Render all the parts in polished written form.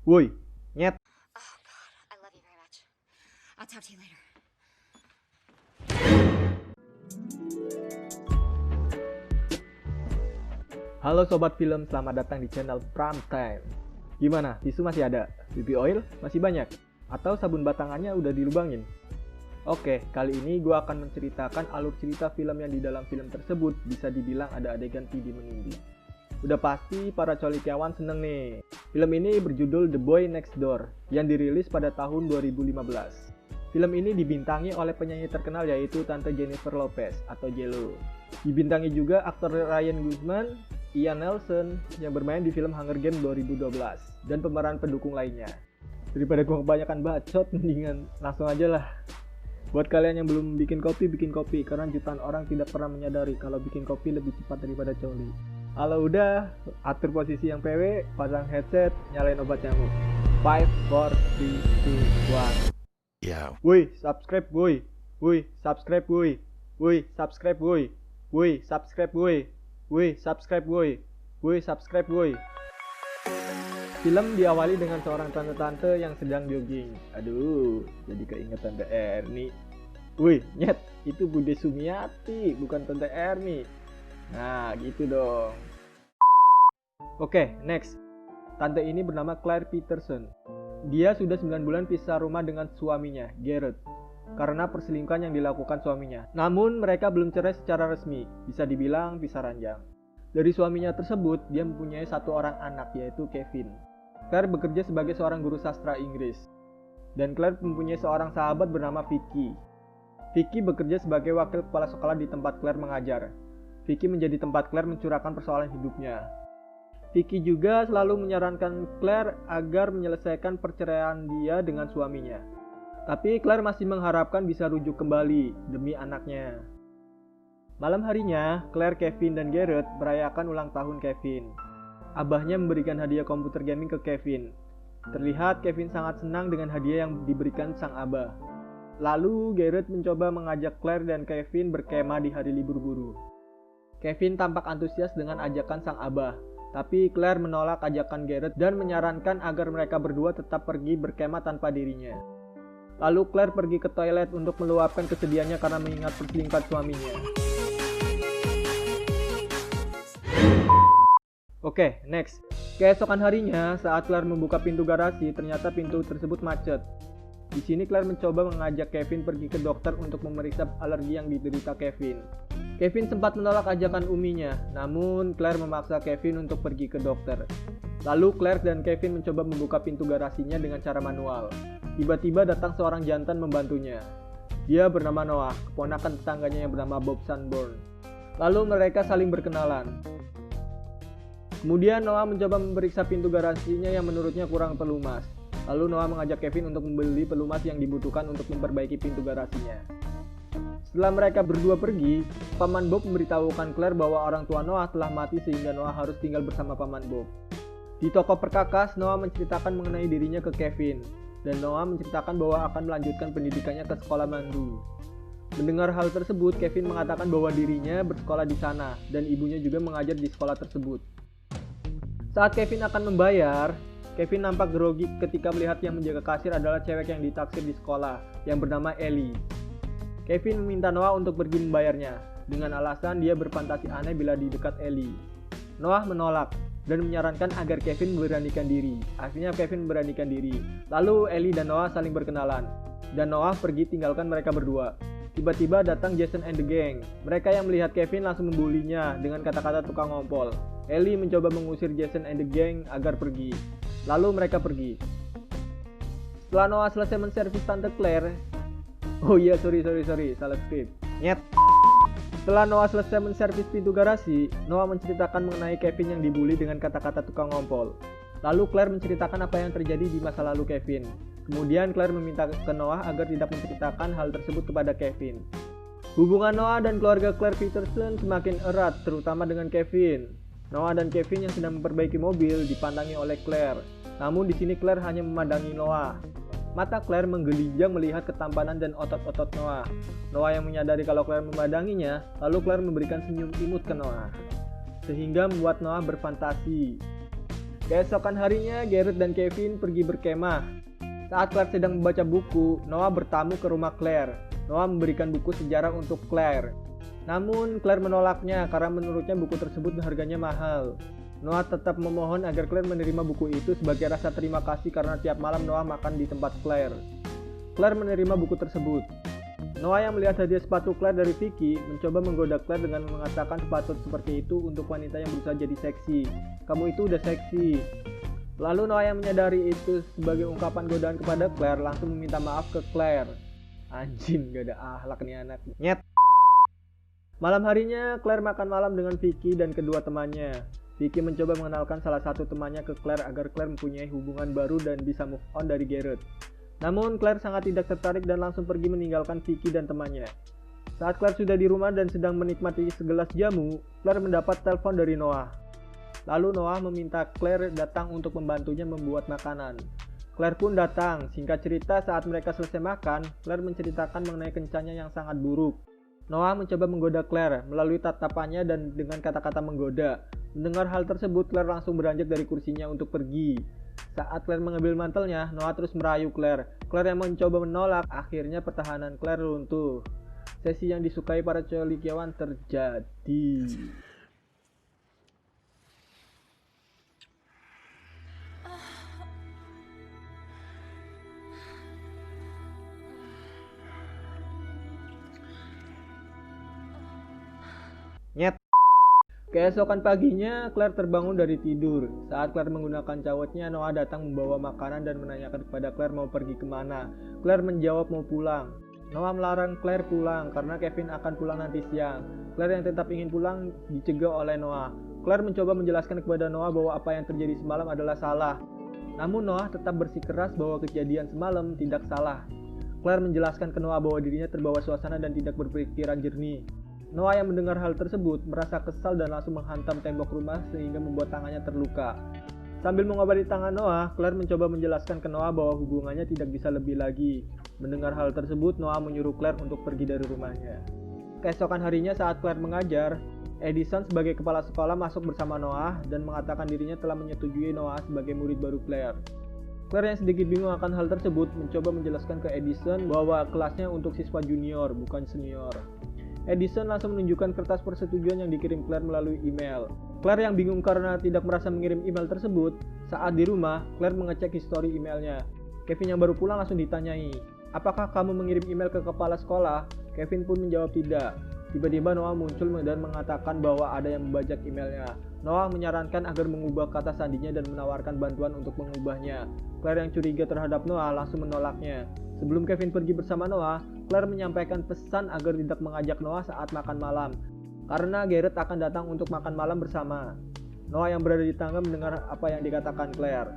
Woi, nyet. Oh God, I love you very much. I'll talk to you later. Halo sobat film, selamat datang di channel Prime Time. Gimana, tisu masih ada? BB oil masih banyak? Atau sabun batangannya udah dilubangin? Oke, kali ini gue akan menceritakan alur cerita film yang di dalam film tersebut bisa dibilang ada adegan PD meninggi. Udah pasti para colikiawan seneng nih. Film ini berjudul The Boy Next Door yang dirilis pada tahun 2015. Film ini dibintangi oleh penyanyi terkenal yaitu Tante Jennifer Lopez atau J.Lo. Dibintangi juga aktor Ryan Guzman, Ian Nelson yang bermain di film Hunger Games 2012 dan pemeran pendukung lainnya. Daripada gue kebanyakan bacot, mendingan langsung aja lah. Buat kalian yang belum bikin kopi karena jutaan orang tidak pernah menyadari kalau bikin kopi lebih cepat daripada coli. Kalau udah, atur posisi yang PW, pasang headset, nyalain obat nyamuk. 5, 4, 3, 2, 1. Ya, Woi, subscribe woi. Woi, subscribe woi. Woi, subscribe woi. Woi, subscribe woi. Woi, subscribe woi. Woi, subscribe woi. Film diawali dengan seorang tante-tante yang sedang jogging. Aduh, jadi keinget Tante Erni. Wih, nyet, itu Bude Sumiati, bukan Tante Erni. Nah, gitu dong. Oke, next. Tante ini bernama Claire Peterson. Dia sudah 9 bulan pisah rumah dengan suaminya, Garrett, karena perselingkuhan yang dilakukan suaminya. Namun, mereka belum cerai secara resmi, bisa dibilang pisah ranjang. Dari suaminya tersebut, dia mempunyai satu orang anak, yaitu Kevin. Claire bekerja sebagai seorang guru sastra Inggris. Dan Claire mempunyai seorang sahabat bernama Vicky. Vicky bekerja sebagai wakil kepala sekolah di tempat Claire mengajar. Vicky menjadi tempat Claire mencurahkan persoalan hidupnya. Vicky juga selalu menyarankan Claire agar menyelesaikan perceraian dia dengan suaminya. Tapi Claire masih mengharapkan bisa rujuk kembali demi anaknya. Malam harinya, Claire, Kevin, dan Garrett merayakan ulang tahun Kevin. Abahnya memberikan hadiah komputer gaming ke Kevin. Terlihat Kevin sangat senang dengan hadiah yang diberikan sang abah. Lalu Garrett mencoba mengajak Claire dan Kevin berkemah di hari libur guru. Kevin tampak antusias dengan ajakan sang abah, tapi Claire menolak ajakan Garrett dan menyarankan agar mereka berdua tetap pergi berkemah tanpa dirinya. Lalu Claire pergi ke toilet untuk meluapkan kesedihannya karena mengingat perselingkuhan suaminya. Oke, next. Keesokan harinya, saat Claire membuka pintu garasi, ternyata pintu tersebut macet. Di sini Claire mencoba mengajak Kevin pergi ke dokter untuk memeriksa alergi yang diderita Kevin. Kevin sempat menolak ajakan uminya, namun Claire memaksa Kevin untuk pergi ke dokter. Lalu Claire dan Kevin mencoba membuka pintu garasinya dengan cara manual. Tiba-tiba datang seorang jantan membantunya. Dia bernama Noah, keponakan tetangganya yang bernama Bob Sanborn. Lalu mereka saling berkenalan. Kemudian Noah mencoba memeriksa pintu garasinya yang menurutnya kurang pelumas. Lalu Noah mengajak Kevin untuk membeli pelumas yang dibutuhkan untuk memperbaiki pintu garasinya. Setelah mereka berdua pergi, Paman Bob memberitahukan Claire bahwa orang tua Noah telah mati sehingga Noah harus tinggal bersama Paman Bob. Di toko perkakas, Noah menceritakan mengenai dirinya ke Kevin, dan Noah menceritakan bahwa akan melanjutkan pendidikannya ke sekolah mandu. Mendengar hal tersebut, Kevin mengatakan bahwa dirinya bersekolah di sana, dan ibunya juga mengajar di sekolah tersebut. Saat Kevin akan membayar, Kevin nampak grogi ketika melihat yang menjaga kasir adalah cewek yang ditaksir di sekolah, yang bernama Ellie. Kevin meminta Noah untuk pergi membayarnya, dengan alasan dia berfantasi aneh bila di dekat Ellie. Noah menolak, dan menyarankan agar Kevin memberanikan diri. Akhirnya Kevin memberanikan diri. Lalu Ellie dan Noah saling berkenalan, dan Noah pergi tinggalkan mereka berdua. Tiba-tiba datang Jason and the gang. Mereka yang melihat Kevin langsung membulinya dengan kata-kata tukang ngompol. Ellie mencoba mengusir Jason and the gang agar pergi. Lalu mereka pergi. Setelah Noah selesai menservis Tante Claire, oh iya, sorry, salah script. Nyet. Setelah Noah selesai menservis pintu garasi, Noah menceritakan mengenai Kevin yang dibully dengan kata-kata tukang ngompol. Lalu Claire menceritakan apa yang terjadi di masa lalu Kevin. Kemudian Claire meminta ke Noah agar tidak menceritakan hal tersebut kepada Kevin. Hubungan Noah dan keluarga Claire Peterson semakin erat, terutama dengan Kevin. Noah dan Kevin yang sedang memperbaiki mobil dipandangi oleh Claire. Namun di sini Claire hanya memandangi Noah. Mata Claire menggeliljang melihat ketampanan dan otot-otot Noah. Noah yang menyadari kalau Claire memandanginya, lalu Claire memberikan senyum imut ke Noah, sehingga membuat Noah berfantasi. Keesokan harinya, Garrett dan Kevin pergi berkemah. Saat Claire sedang membaca buku, Noah bertamu ke rumah Claire. Noah memberikan buku sejarah untuk Claire. Namun Claire menolaknya karena menurutnya buku tersebut harganya mahal. Noah tetap memohon agar Claire menerima buku itu sebagai rasa terima kasih karena tiap malam Noah makan di tempat Claire. Claire menerima buku tersebut. Noah yang melihat hadiah sepatu Claire dari Vicky mencoba menggoda Claire dengan mengatakan sepatu seperti itu untuk wanita yang berusaha jadi seksi. Kamu itu udah seksi. Lalu Noah yang menyadari itu sebagai ungkapan godaan kepada Claire langsung meminta maaf ke Claire. Anjing, gak ada akhlak nih anak. Nyet. Malam harinya Claire makan malam dengan Vicky dan kedua temannya. Vicky mencoba mengenalkan salah satu temannya ke Claire agar Claire mempunyai hubungan baru dan bisa move on dari Garrett. Namun Claire sangat tidak tertarik dan langsung pergi meninggalkan Vicky dan temannya. Saat Claire sudah di rumah dan sedang menikmati segelas jamu, Claire mendapat telepon dari Noah. Lalu Noah meminta Claire datang untuk membantunya membuat makanan. Claire pun datang. Singkat cerita, saat mereka selesai makan, Claire menceritakan mengenai kencannya yang sangat buruk. Noah mencoba menggoda Claire melalui tatapannya dan dengan kata-kata menggoda. Mendengar hal tersebut, Claire langsung beranjak dari kursinya untuk pergi. Saat Claire mengambil mantelnya, Noah terus merayu Claire. Claire yang mencoba menolak, akhirnya pertahanan Claire runtuh. Sesi yang disukai para colikiawan terjadi. Nyet. Keesokan paginya, Claire terbangun dari tidur. Saat Claire menggunakan cawatnya, Noah datang membawa makanan dan menanyakan kepada Claire mau pergi kemana. Claire menjawab mau pulang. Noah melarang Claire pulang karena Kevin akan pulang nanti siang. Claire yang tetap ingin pulang dicegah oleh Noah. Claire mencoba menjelaskan kepada Noah bahwa apa yang terjadi semalam adalah salah. Namun Noah tetap bersikeras bahwa kejadian semalam tidak salah. Claire menjelaskan ke Noah bahwa dirinya terbawa suasana dan tidak berpikiran jernih. Noah yang mendengar hal tersebut merasa kesal dan langsung menghantam tembok rumah sehingga membuat tangannya terluka. Sambil mengobati tangan Noah, Claire mencoba menjelaskan ke Noah bahwa hubungannya tidak bisa lebih lagi. Mendengar hal tersebut, Noah menyuruh Claire untuk pergi dari rumahnya. Keesokan harinya saat Claire mengajar, Edison sebagai kepala sekolah masuk bersama Noah dan mengatakan dirinya telah menyetujui Noah sebagai murid baru Claire. Claire yang sedikit bingung akan hal tersebut mencoba menjelaskan ke Edison bahwa kelasnya untuk siswa junior bukan senior. Edison langsung menunjukkan kertas persetujuan yang dikirim Claire melalui email. Claire yang bingung karena tidak merasa mengirim email tersebut, saat di rumah, Claire mengecek histori emailnya. Kevin yang baru pulang langsung ditanyai, apakah kamu mengirim email ke kepala sekolah? Kevin pun menjawab tidak. Tiba-tiba Noah muncul dan mengatakan bahwa ada yang membajak emailnya. Noah menyarankan agar mengubah kata sandinya dan menawarkan bantuan untuk mengubahnya. Claire yang curiga terhadap Noah langsung menolaknya. Sebelum Kevin pergi bersama Noah, Claire menyampaikan pesan agar tidak mengajak Noah saat makan malam, karena Garrett akan datang untuk makan malam bersama. Noah yang berada di tangga mendengar apa yang dikatakan Claire.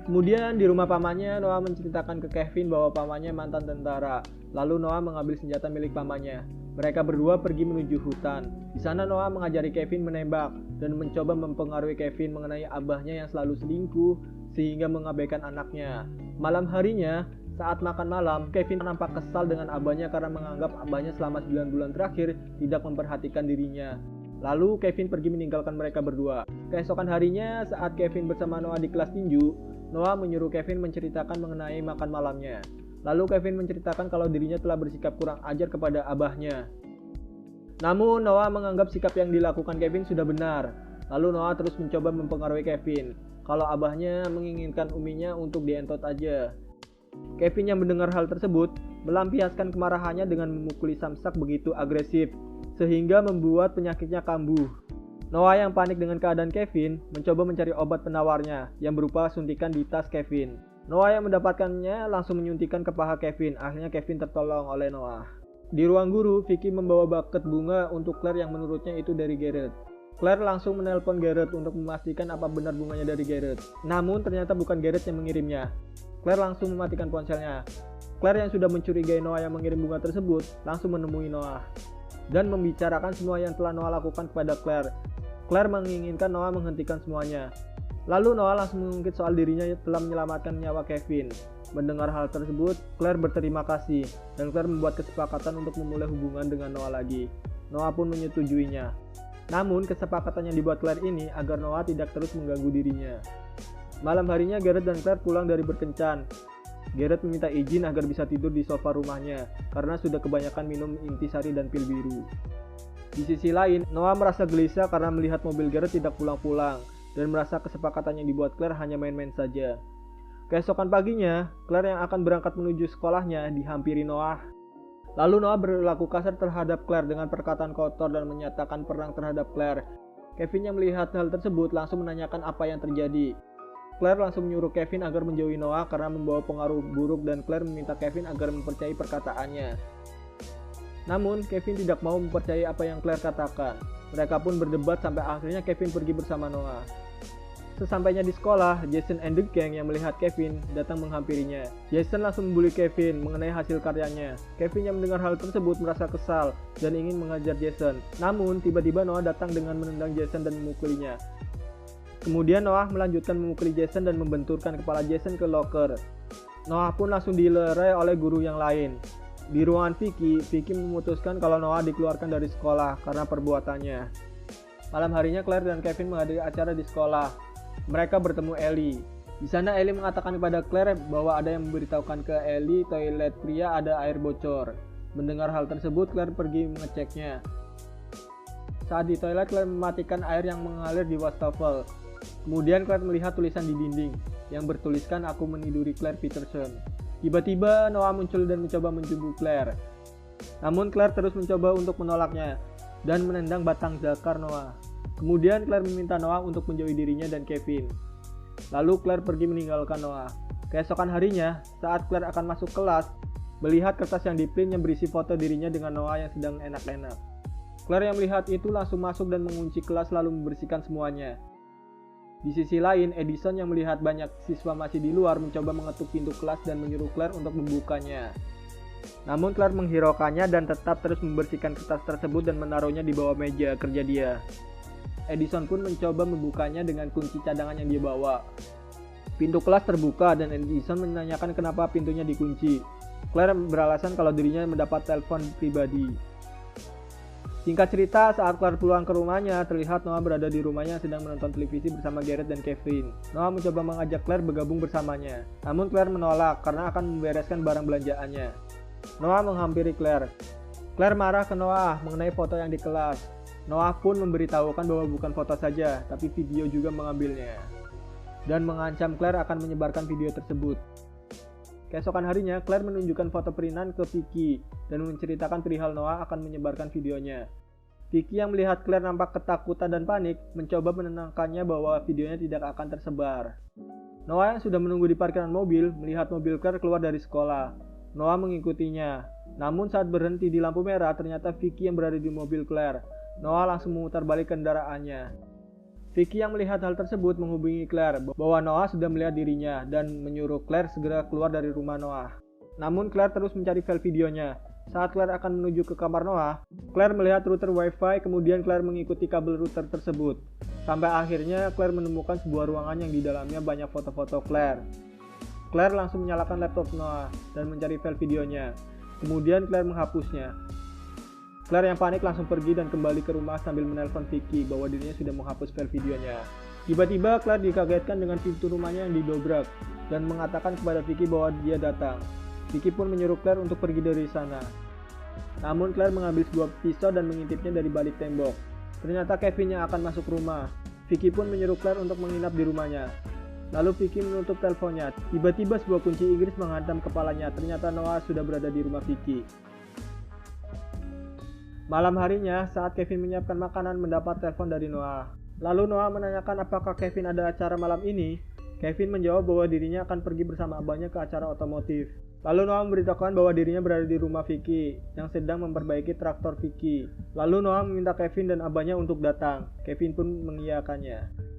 Kemudian di rumah pamannya, Noah menceritakan ke Kevin bahwa pamannya mantan tentara. Lalu Noah mengambil senjata milik pamannya. Mereka berdua pergi menuju hutan. Di sana Noah mengajari Kevin menembak dan mencoba mempengaruhi Kevin mengenai abahnya yang selalu selingkuh sehingga mengabaikan anaknya. Malam harinya, saat makan malam, Kevin nampak kesal dengan abahnya karena menganggap abahnya selama 9 bulan terakhir tidak memperhatikan dirinya. Lalu Kevin pergi meninggalkan mereka berdua. Keesokan harinya, saat Kevin bersama Noah di kelas tinju, Noah menyuruh Kevin menceritakan mengenai makan malamnya. Lalu Kevin menceritakan kalau dirinya telah bersikap kurang ajar kepada abahnya. Namun Noah menganggap sikap yang dilakukan Kevin sudah benar. Lalu Noah terus mencoba mempengaruhi Kevin kalau abahnya menginginkan uminya untuk dientot aja. Kevin yang mendengar hal tersebut melampiaskan kemarahannya dengan memukuli samsak begitu agresif sehingga membuat penyakitnya kambuh. Noah yang panik dengan keadaan Kevin mencoba mencari obat penawarnya yang berupa suntikan di tas Kevin. Noah yang mendapatkannya langsung menyuntikkan ke paha Kevin. Akhirnya Kevin tertolong oleh Noah. Di ruang guru, Vicky membawa buket bunga untuk Claire yang menurutnya itu dari Garrett. Claire langsung menelpon Garrett untuk memastikan apa benar bunganya dari Garrett. Namun ternyata bukan Garrett yang mengirimnya. Claire langsung mematikan ponselnya. Claire yang sudah mencurigai Noah yang mengirim bunga tersebut langsung menemui Noah dan membicarakan semua yang telah Noah lakukan kepada Claire. Claire menginginkan Noah menghentikan semuanya. Lalu Noah langsung mengungkit soal dirinya telah menyelamatkan nyawa Kevin. Mendengar hal tersebut, Claire berterima kasih dan Claire membuat kesepakatan untuk memulai hubungan dengan Noah lagi. Noah pun menyetujuinya. Namun kesepakatan yang dibuat Claire ini agar Noah tidak terus mengganggu dirinya. Malam harinya Gareth dan Claire pulang dari berkencan. Gareth meminta izin agar bisa tidur di sofa rumahnya karena sudah kebanyakan minum intisari dan pil biru. Di sisi lain, Noah merasa gelisah karena melihat mobil Gareth tidak pulang-pulang dan merasa kesepakatan yang dibuat Claire hanya main-main saja. Keesokan paginya, Claire yang akan berangkat menuju sekolahnya dihampiri Noah. Lalu Noah berlaku kasar terhadap Claire dengan perkataan kotor dan menyatakan perang terhadap Claire. Kevin yang melihat hal tersebut langsung menanyakan apa yang terjadi. Claire langsung menyuruh Kevin agar menjauhi Noah karena membawa pengaruh buruk dan Claire meminta Kevin agar mempercayai perkataannya. Namun, Kevin tidak mau mempercayai apa yang Claire katakan. Mereka pun berdebat sampai akhirnya Kevin pergi bersama Noah. Sesampainya di sekolah, Jason and the gang yang melihat Kevin datang menghampirinya. Jason langsung membuli Kevin mengenai hasil karyanya. Kevin yang mendengar hal tersebut merasa kesal dan ingin mengajar Jason. Namun, tiba-tiba Noah datang dengan menendang Jason dan memukulinya. Kemudian Noah melanjutkan memukuli Jason dan membenturkan kepala Jason ke loker. Noah pun langsung dilerai oleh guru yang lain. Di ruangan Vicky memutuskan kalau Noah dikeluarkan dari sekolah karena perbuatannya. Malam harinya Claire dan Kevin menghadiri acara di sekolah. Mereka bertemu Ellie. Di sana Ellie mengatakan kepada Claire bahwa ada yang memberitahukan ke Ellie toilet pria ada air bocor. Mendengar hal tersebut, Claire pergi mengeceknya. Saat di toilet, Claire mematikan air yang mengalir di wastafel. Kemudian Claire melihat tulisan di dinding yang bertuliskan "Aku meniduri Claire Peterson". Tiba-tiba Noah muncul dan mencoba menjubuk Claire. Namun Claire terus mencoba untuk menolaknya dan menendang batang zakar Noah. Kemudian Claire meminta Noah untuk menjauhi dirinya dan Kevin. Lalu Claire pergi meninggalkan Noah. Keesokan harinya, saat Claire akan masuk kelas, melihat kertas yang diprint yang berisi foto dirinya dengan Noah yang sedang enak-enak. Claire yang melihat itu langsung masuk dan mengunci kelas lalu membersihkan semuanya. Di sisi lain, Edison yang melihat banyak siswa masih di luar mencoba mengetuk pintu kelas dan menyuruh Claire untuk membukanya. Namun Claire menghiraukannya dan tetap terus membersihkan kertas tersebut dan menaruhnya di bawah meja kerja dia. Edison pun mencoba membukanya dengan kunci cadangan yang dia bawa. Pintu kelas terbuka dan Edison menanyakan kenapa pintunya dikunci. Claire beralasan kalau dirinya mendapat telepon pribadi. Singkat cerita, saat Claire pulang ke rumahnya, terlihat Noah berada di rumahnya sedang menonton televisi bersama Gareth dan Kevin. Noah mencoba mengajak Claire bergabung bersamanya, namun Claire menolak karena akan membereskan barang belanjaannya. Noah menghampiri Claire. Claire marah ke Noah mengenai foto yang di kelas. Noah pun memberitahukan bahwa bukan foto saja, tapi video juga mengambilnya. Dan mengancam Claire akan menyebarkan video tersebut. Keesokan harinya, Claire menunjukkan foto perintan ke Vicky dan menceritakan perihal Noah akan menyebarkan videonya. Vicky yang melihat Claire nampak ketakutan dan panik, mencoba menenangkannya bahwa videonya tidak akan tersebar. Noah yang sudah menunggu di parkiran mobil, melihat mobil Claire keluar dari sekolah. Noah mengikutinya. Namun saat berhenti di lampu merah, ternyata Vicky yang berada di mobil Claire. Noah langsung memutar balik kendaraannya. Vicky yang melihat hal tersebut menghubungi Claire bahwa Noah sudah melihat dirinya dan menyuruh Claire segera keluar dari rumah Noah. Namun Claire terus mencari file videonya. Saat Claire akan menuju ke kamar Noah, Claire melihat router wifi, kemudian Claire mengikuti kabel router tersebut. Sampai akhirnya Claire menemukan sebuah ruangan yang di dalamnya banyak foto-foto Claire. Claire langsung menyalakan laptop Noah dan mencari file videonya. Kemudian Claire menghapusnya. Claire yang panik langsung pergi dan kembali ke rumah sambil menelpon Vicky bahwa dirinya sudah menghapus file videonya. Tiba-tiba Claire dikagetkan dengan pintu rumahnya yang didobrak dan mengatakan kepada Vicky bahwa dia datang. Vicky pun menyuruh Claire untuk pergi dari sana. Namun Claire mengambil sebuah pisau dan mengintipnya dari balik tembok. Ternyata Kevin yang akan masuk rumah. Vicky pun menyuruh Claire untuk menginap di rumahnya. Lalu Vicky menutup teleponnya. Tiba-tiba sebuah kunci Inggris menghantam kepalanya. Ternyata Noah sudah berada di rumah Vicky. Malam harinya, saat Kevin menyiapkan makanan, mendapat telepon dari Noah. Lalu Noah menanyakan apakah Kevin ada acara malam ini. Kevin menjawab bahwa dirinya akan pergi bersama abahnya ke acara otomotif. Lalu Noah memberitahukan bahwa dirinya berada di rumah Vicky yang sedang memperbaiki traktor Vicky. Lalu Noah meminta Kevin dan abahnya untuk datang. Kevin pun mengiyakannya.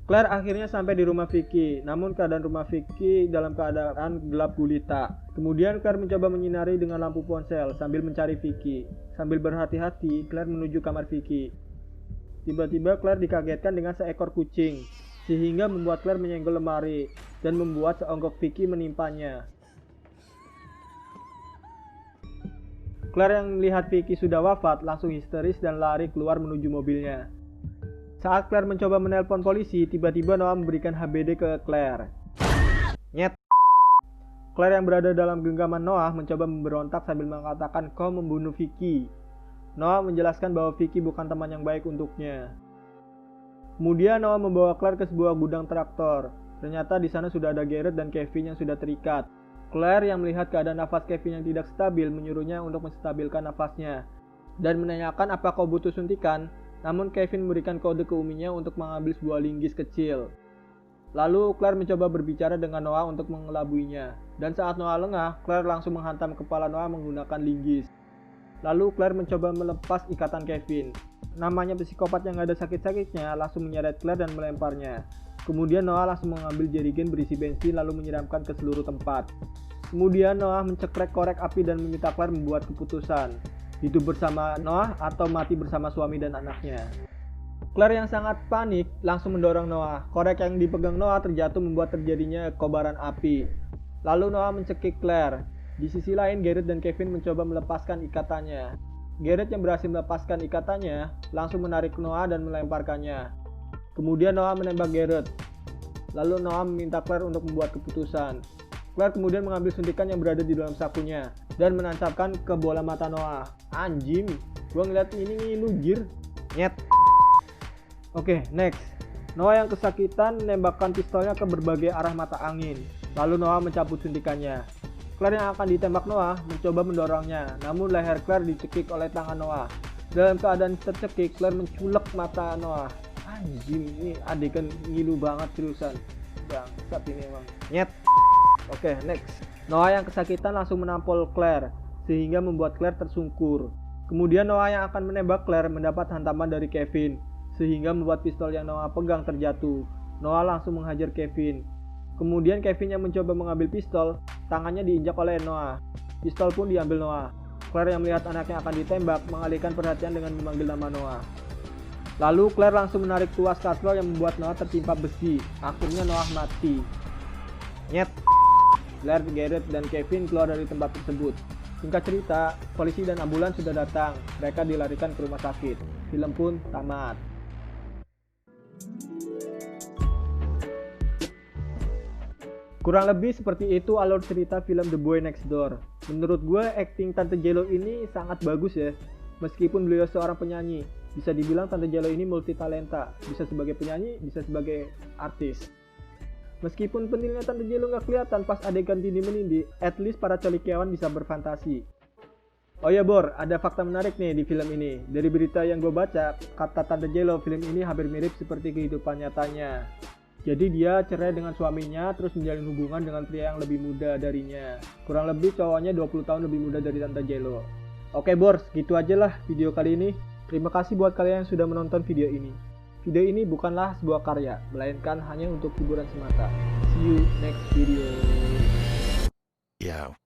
Claire akhirnya sampai di rumah Vicky, namun keadaan rumah Vicky dalam keadaan gelap gulita. Kemudian Claire mencoba menyinari dengan lampu ponsel sambil mencari Vicky. Sambil berhati-hati, Claire menuju kamar Vicky. Tiba-tiba Claire dikagetkan dengan seekor kucing, sehingga membuat Claire menyenggol lemari dan membuat seonggok Vicky menimpanya. Claire yang melihat Vicky sudah wafat langsung histeris dan lari keluar menuju mobilnya. Saat Claire mencoba menelpon polisi, tiba-tiba Noah memberikan HBD ke Claire. Nyet. Claire yang berada dalam genggaman Noah mencoba memberontak sambil mengatakan kau membunuh Vicky. Noah menjelaskan bahwa Vicky bukan teman yang baik untuknya. Kemudian Noah membawa Claire ke sebuah gudang traktor. Ternyata di sana sudah ada Garrett dan Kevin yang sudah terikat. Claire yang melihat keadaan nafas Kevin yang tidak stabil menyuruhnya untuk menstabilkan nafasnya dan menanyakan apa kau butuh suntikan. Namun Kevin memberikan kode ke uminya untuk mengambil sebuah linggis kecil. Lalu Claire mencoba berbicara dengan Noah untuk mengelabuinya. Dan saat Noah lengah, Claire langsung menghantam kepala Noah menggunakan linggis. Lalu Claire mencoba melepas ikatan Kevin. Namanya psikopat yang gak ada sakit-sakitnya langsung menyeret Claire dan melemparnya. Kemudian Noah langsung mengambil jerigen berisi bensin lalu menyiramkan ke seluruh tempat. Kemudian Noah mencekrek korek api dan meminta Claire membuat keputusan. Hidup bersama Noah atau mati bersama suami dan anaknya. Claire yang sangat panik langsung mendorong Noah. Korek yang dipegang Noah terjatuh membuat terjadinya kobaran api. Lalu Noah mencekik Claire. Di sisi lain Garrett dan Kevin mencoba melepaskan ikatannya. Garrett yang berhasil melepaskan ikatannya langsung menarik Noah dan melemparkannya. Kemudian Noah menembak Garrett. Lalu Noah meminta Claire untuk membuat keputusan. Claire kemudian mengambil suntikan yang berada di dalam sakunya dan menancapkan ke bola mata Noah. Anjing, gua ngeliat ini ngilu jir. Nyet. Oke, next. Noah yang kesakitan menembakkan pistolnya ke berbagai arah mata angin. Lalu Noah mencabut suntikannya. Claire yang akan ditembak Noah mencoba mendorongnya, namun leher Claire dicekik oleh tangan Noah. Dalam keadaan tercekik, Claire menculek mata Noah. Anjing, ini adegan ngilu banget seriusan. Bangsat ini emang. Nyet. Oke, next. Noah yang kesakitan langsung menampol Claire, sehingga membuat Claire tersungkur. Kemudian Noah yang akan menembak Claire mendapat hantaman dari Kevin, sehingga membuat pistol yang Noah pegang terjatuh. Noah langsung menghajar Kevin. Kemudian Kevin yang mencoba mengambil pistol, tangannya diinjak oleh Noah. Pistol pun diambil Noah. Claire yang melihat anaknya akan ditembak mengalihkan perhatian dengan memanggil nama Noah. Lalu Claire langsung menarik tuas katrol yang membuat Noah tertimpa besi. Akhirnya Noah mati. Nyet. Claire, Garrett, dan Kevin keluar dari tempat tersebut. Singkat cerita, polisi dan ambulans sudah datang. Mereka dilarikan ke rumah sakit. Film pun tamat. Kurang lebih seperti itu alur cerita film The Boy Next Door. Menurut gue, acting Tante Jello ini sangat bagus ya. Meskipun beliau seorang penyanyi, bisa dibilang Tante Jello ini multitalenta. Bisa sebagai penyanyi, bisa sebagai artis. Meskipun pentilnya Tante Jello nggak kelihatan pas adegan tindih-menindih, at least para celikiawan bisa berfantasi. Oh ya Bor, ada fakta menarik nih di film ini. Dari berita yang gue baca, kata Tante Jello, film ini hampir mirip seperti kehidupan nyatanya. Jadi dia cerai dengan suaminya, terus menjalin hubungan dengan pria yang lebih muda darinya. Kurang lebih cowoknya 20 tahun lebih muda dari Tante Jello. Oke Bor, gitu aja lah video kali ini. Terima kasih buat kalian yang sudah menonton video ini. Video ini bukanlah sebuah karya, melainkan hanya untuk hiburan semata. See you next video. Yo.